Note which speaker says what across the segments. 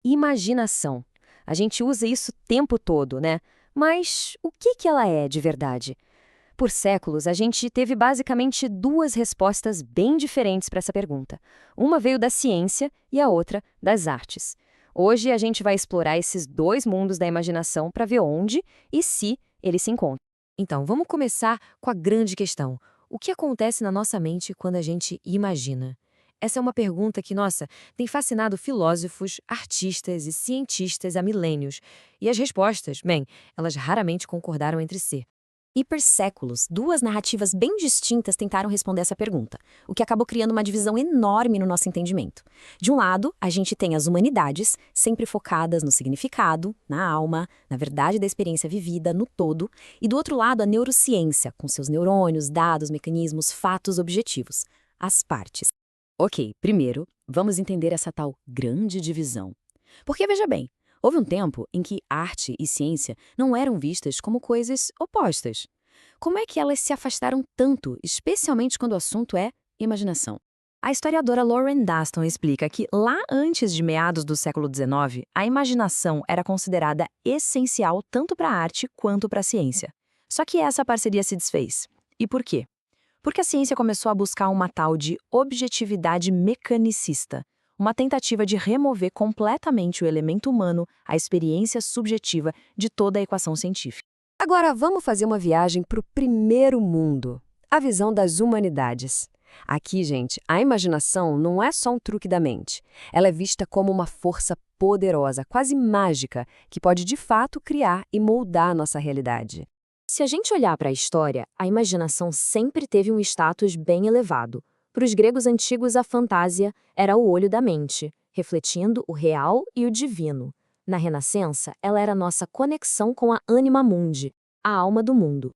Speaker 1: Imaginação. A gente usa isso o tempo todo, né? Mas o que ela é de verdade? Por séculos, a gente teve basicamente duas respostas bem diferentes para essa pergunta. Uma veio da ciência e a outra das artes. Hoje a gente vai explorar esses dois mundos da imaginação para ver onde e se eles se encontram.
Speaker 2: Então, vamos começar com a grande questão. O que acontece na nossa mente quando a gente imagina? Essa é uma pergunta que, nossa, tem fascinado filósofos, artistas e cientistas há milênios. E as respostas, bem, elas raramente concordaram entre si.
Speaker 3: E por séculos, duas narrativas bem distintas tentaram responder essa pergunta, o que acabou criando uma divisão enorme no nosso entendimento. De um lado, a gente tem as humanidades, sempre focadas no significado, na alma, na verdade da experiência vivida, no todo, e do outro lado, a neurociência, com seus neurônios, dados, mecanismos, fatos objetivos, as partes.
Speaker 2: Ok, primeiro, vamos entender essa tal grande divisão. Porque, veja bem, houve um tempo em que arte e ciência não eram vistas como coisas opostas. Como é que elas se afastaram tanto, especialmente quando o assunto é imaginação? A historiadora Lauren Daston explica que, lá antes de meados do século XIX, a imaginação era considerada essencial tanto para a arte quanto para a ciência. Só que essa parceria se desfez. E por quê? Porque a ciência começou a buscar uma tal de objetividade mecanicista, uma tentativa de remover completamente o elemento humano, a experiência subjetiva de toda a equação científica.
Speaker 1: Agora vamos fazer uma viagem para o primeiro mundo, a visão das humanidades. Aqui, gente, a imaginação não é só um truque da mente. Ela é vista como uma força poderosa, quase mágica, que pode de fato criar e moldar a nossa realidade.
Speaker 3: Se a gente olhar para a história, a imaginação sempre teve um status bem elevado. Para os gregos antigos, a fantasia era o olho da mente, refletindo o real e o divino. Na Renascença, ela era nossa conexão com a anima mundi, a alma do mundo.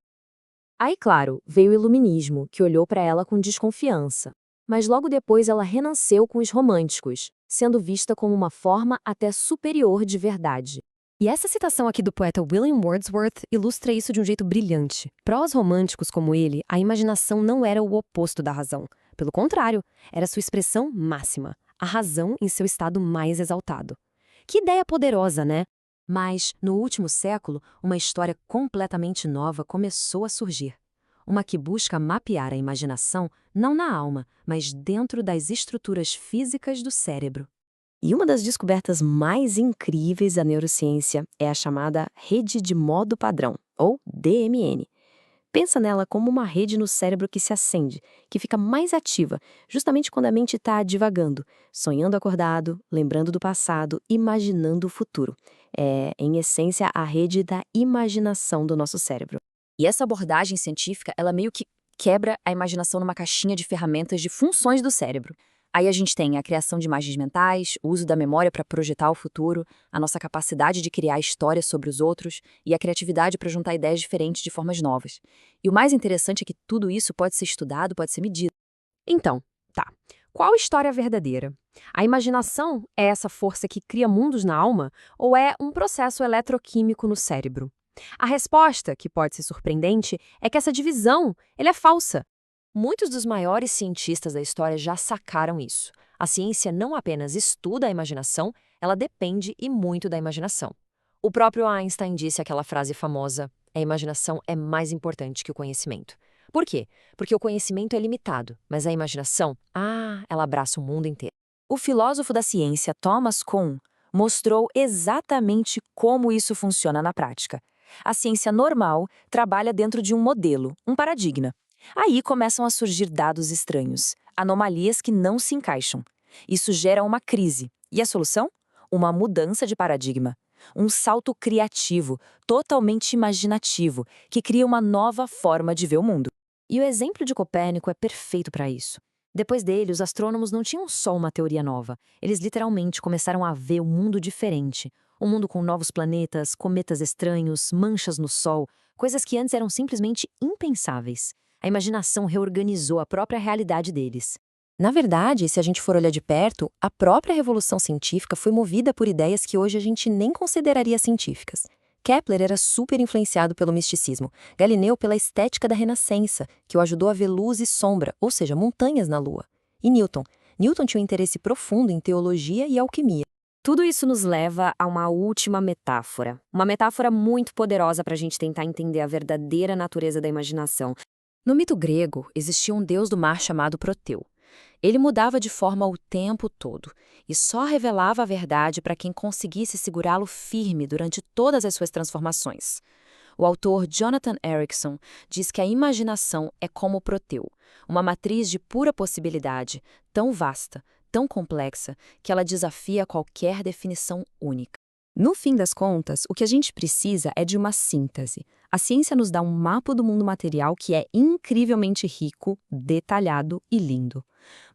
Speaker 3: Aí, claro, veio o iluminismo, que olhou para ela com desconfiança. Mas logo depois ela renasceu com os românticos, sendo vista como uma forma até superior de verdade.
Speaker 2: E essa citação aqui do poeta William Wordsworth ilustra isso de um jeito brilhante. Para os românticos como ele, a imaginação não era o oposto da razão. Pelo contrário, era sua expressão máxima, a razão em seu estado mais exaltado. Que ideia poderosa, né? Mas, no último século, uma história completamente nova começou a surgir. Uma que busca mapear a imaginação não na alma, mas dentro das estruturas físicas do cérebro. E uma das descobertas mais incríveis da neurociência é a chamada rede de modo padrão, ou DMN. Pensa nela como uma rede no cérebro que se acende, que fica mais ativa, justamente quando a mente está divagando, sonhando acordado, lembrando do passado, imaginando o futuro. É, em essência, a rede da imaginação do nosso cérebro.
Speaker 3: E essa abordagem científica, ela meio que quebra a imaginação numa caixinha de ferramentas de funções do cérebro. Aí a gente tem a criação de imagens mentais, o uso da memória para projetar o futuro, a nossa capacidade de criar histórias sobre os outros e a criatividade para juntar ideias diferentes de formas novas. E o mais interessante é que tudo isso pode ser estudado, pode ser medido.
Speaker 1: Então, tá. Qual história é verdadeira? A imaginação é essa força que cria mundos na alma ou é um processo eletroquímico no cérebro? A resposta, que pode ser surpreendente, é que essa divisão, ela é falsa. Muitos dos maiores cientistas da história já sacaram isso. A ciência não apenas estuda a imaginação, ela depende e muito da imaginação. O próprio Einstein disse aquela frase famosa: a imaginação é mais importante que o conhecimento. Por quê? Porque o conhecimento é limitado, mas a imaginação, ela abraça o mundo inteiro.
Speaker 2: O filósofo da ciência Thomas Kuhn mostrou exatamente como isso funciona na prática. A ciência normal trabalha dentro de um modelo, um paradigma. Aí começam a surgir dados estranhos, anomalias que não se encaixam. Isso gera uma crise. E a solução? Uma mudança de paradigma. Um salto criativo, totalmente imaginativo, que cria uma nova forma de ver o mundo. E o exemplo de Copérnico é perfeito para isso. Depois dele, os astrônomos não tinham só uma teoria nova. Eles literalmente começaram a ver um mundo diferente. Um mundo com novos planetas, cometas estranhos, manchas no Sol, coisas que antes eram simplesmente impensáveis. A imaginação reorganizou a própria realidade deles. Na verdade, se a gente for olhar de perto, a própria revolução científica foi movida por ideias que hoje a gente nem consideraria científicas. Kepler era super influenciado pelo misticismo, Galileu pela estética da Renascença, que o ajudou a ver luz e sombra, ou seja, montanhas na Lua. E Newton tinha um interesse profundo em teologia e alquimia.
Speaker 3: Tudo isso nos leva a uma última metáfora. Uma metáfora muito poderosa para a gente tentar entender a verdadeira natureza da imaginação.
Speaker 2: No mito grego, existia um deus do mar chamado Proteu. Ele mudava de forma o tempo todo e só revelava a verdade para quem conseguisse segurá-lo firme durante todas as suas transformações. O autor Jonathan Erickson diz que a imaginação é como Proteu, uma matriz de pura possibilidade, tão vasta, tão complexa, que ela desafia qualquer definição única. No fim das contas, o que a gente precisa é de uma síntese. A ciência nos dá um mapa do mundo material que é incrivelmente rico, detalhado e lindo.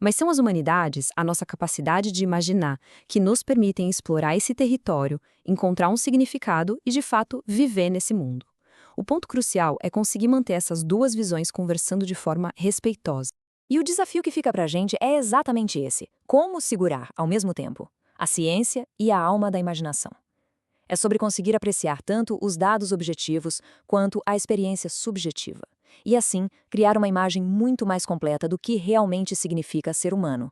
Speaker 2: Mas são as humanidades, a nossa capacidade de imaginar, que nos permitem explorar esse território, encontrar um significado e, de fato, viver nesse mundo. O ponto crucial é conseguir manter essas duas visões conversando de forma respeitosa.
Speaker 3: E o desafio que fica para a gente é exatamente esse: como segurar, ao mesmo tempo, a ciência e a alma da imaginação. É sobre conseguir apreciar tanto os dados objetivos quanto a experiência subjetiva. E assim, criar uma imagem muito mais completa do que realmente significa ser humano.